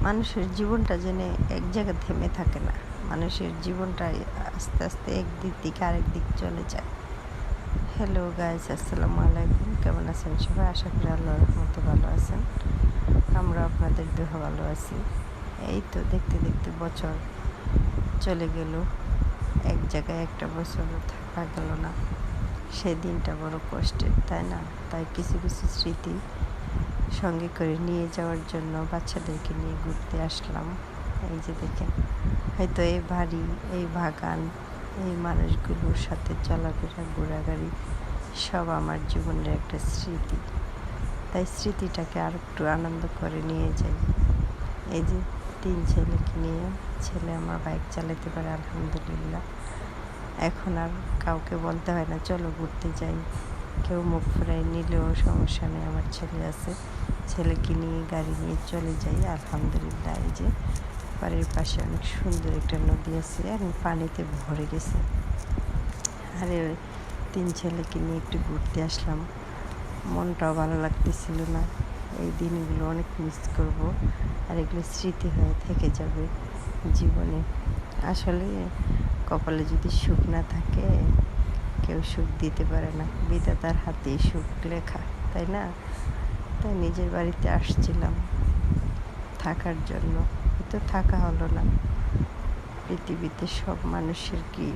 মানুষের জীবনটা যেন এক জায়গায় থেমে থাকে না। মানুষের জীবনটা আস্তে আস্তে এক দিক থেকে আরেক দিক চলে যায়। হ্যালো গাইস, আসসালামু আলাইকুম। কেমন আছেন সবাই? আশা করি আল্লাহর রহমতে ভালো আছেন। আমরা আপনাদের দোয়া ভালো আছি। এই তো দেখতে দেখতে বছর চলে গেল, এক জায়গায় একটা বছর থাকা গেল না। সেই দিনটা বড় কষ্টের, তাই না? তাই কিছু কিছু স্মৃতি সঙ্গে করে নিয়ে যাওয়ার জন্য বাচ্চাদেরকে নিয়ে ঘুরতে আসলাম। এই যে দেখেন, হয়তো এই বাড়ি, এই বাগান, এই মানুষগুলোর সাথে চলাফেরা, ঘোরাঘুরি সব আমার জীবনের একটা স্মৃতি। তাই স্মৃতিটাকে আর একটু আনন্দ করে নিয়ে যাই। এই যে 3 ছেলেকে নিয়ে, ছেলে আমার বাইক চালাতে পারে আলহামদুলিল্লাহ। এখন আর কাউকে বলতে হয় না চলো ঘুরতে যাই, কেউ মুখ ফুরাই নিলেও সমস্যা নেই। আমার ছেলে আছে, ছেলেকে নিয়ে গাড়ি নিয়ে চলে যাই আলহামদুলিল্লাহ। এই যে বাড়ির পাশে অনেক সুন্দর একটা নদী আছে আর পানিতে ভরে গেছে। আরে ওই 3 ছেলেকে নিয়ে একটু ঘুরতে আসলাম, মনটাও ভালো লাগতেছিল না। এই দিনগুলো অনেক মিস করব, আর এগুলো স্মৃতি হয়ে থেকে যাবে জীবনে। আসলে কপালে যদি সুখ না থাকে, কেউ সুখ দিতে পারে না। বিধাতার হাতেই সুখ লেখা, তাই না? তাই নিজের বাড়িতে আসছিলাম থাকার জন্য, হয়তো থাকা হলো না। পৃথিবীতে সব মানুষের কি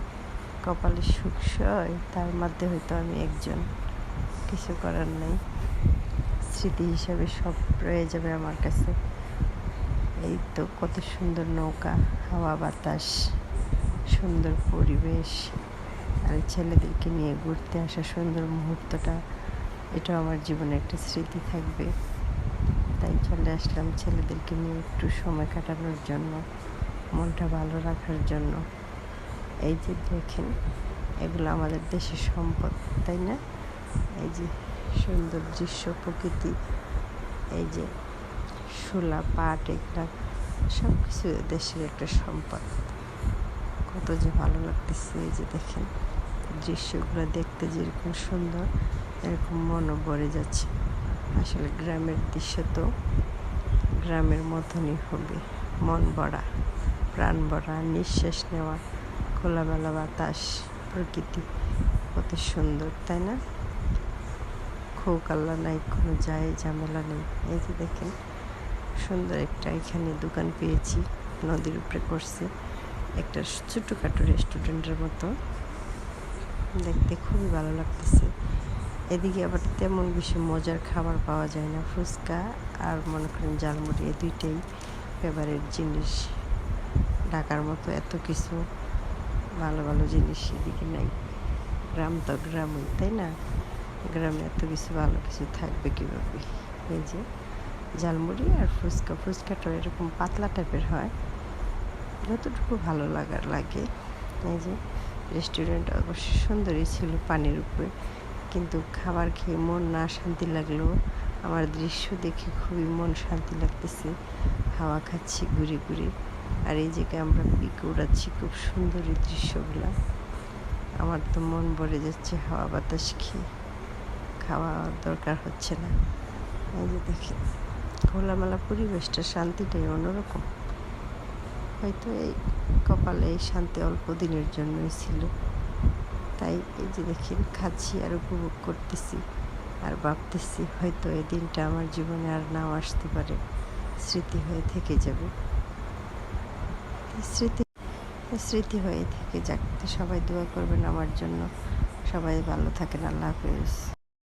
কপালে সুখ সয়? তার মধ্যে হয়তো আমি একজন। কিছু করার নেই, স্মৃতি হিসাবে সব রয়ে যাবে আমার কাছে। এই তো কত সুন্দর নৌকা, হাওয়া বাতাস, সুন্দর পরিবেশ, আর ছেলেদেরকে নিয়ে ঘুরতে আসা সুন্দর মুহূর্তটা, এটাও আমার জীবনে একটা স্মৃতি থাকবে। তাই চলে আসলাম ছেলেদেরকে নিয়ে একটু সময় কাটানোর জন্য, মনটা ভালো রাখার জন্য। এই যে দেখেন, এগুলো আমাদের দেশের সম্পদ, তাই না? এই যে সুন্দর দৃশ্য, প্রকৃতি, এই যে শোলা, পাট, এগুলা সব কিছু দেশের একটা সম্পদ। কত যে ভালো লাগতেছে। এই যে দেখেন, দৃশ্যগুলো দেখতে যেরকম সুন্দর, এরকম মনও ভরে যাচ্ছে। আসলে গ্রামের দৃশ্য তো গ্রামের মতনই হবে, মন ভরা, প্রাণ ভরা, নিঃশ্বাস নেওয়া, খোলামেলা বাতাস, প্রকৃতি কত সুন্দর, তাই না? খোকাল্লা নাই, কোনো যায় ঝামেলা নেই। এই যে দেখেন, সুন্দর একটা এখানে দোকান পেয়েছি, নদীর উপরে করছে একটা ছোটোখাটো রেস্টুরেন্টের মতো, দেখতে খুবই ভালো লাগতেছে। এদিকে আবার তেমন বেশি মজার খাবার পাওয়া যায় না। ফুচকা আর মনে করেন ঝালমুড়ি, এই দুইটাই ফেভারিট জিনিস। ঢাকার মতো এত কিছু ভালো ভালো জিনিস এদিকে নাই। গ্রাম তো গ্রামই, তাই না? গ্রামে এত কিছু ভালো কিছু থাকবে কীভাবে? এই যে ঝালমুড়ি আর ফুচকা, ফুচকাটা এরকম পাতলা টাইপের হয়, যতটুকু ভালো লাগে। এই যে রেস্টুরেন্ট অবশ্য সুন্দরই ছিল পানির উপরে, কিন্তু খাবার খেয়ে মন না শান্তি লাগলেও আমার দৃশ্য দেখে খুবই মন শান্তি লাগতেছে। হাওয়া খাচ্ছি ঘুরে ঘুরে, আর এই জায়গায় আমরা পিক উড়াচ্ছি, খুব সুন্দর এই দৃশ্যগুলো। আমার তো মন ভরে যাচ্ছে হাওয়া বাতাস খেয়ে, খাওয়ার দরকার হচ্ছে না। এই যে দেখেন, খোলামেলা পরিবেশটা, শান্তিটাই অন্যরকম। হয়তো এই কপালে এই শান্তি অল্প দিনের জন্যই ছিল। তাই এই যে দেখেন, খাচ্ছি আর উপভোগ করতেছি, আর ভাবতেছি হয়তো এই দিনটা আমার জীবনে আর নাও আসতে পারে, স্মৃতি হয়ে থেকে যাবে। স্মৃতি স্মৃতি হয়ে থেকে যাক। সবাই দোয়া করবেন আমার জন্য। সবাই ভালো থাকেন। আল্লাহ হাফেজ।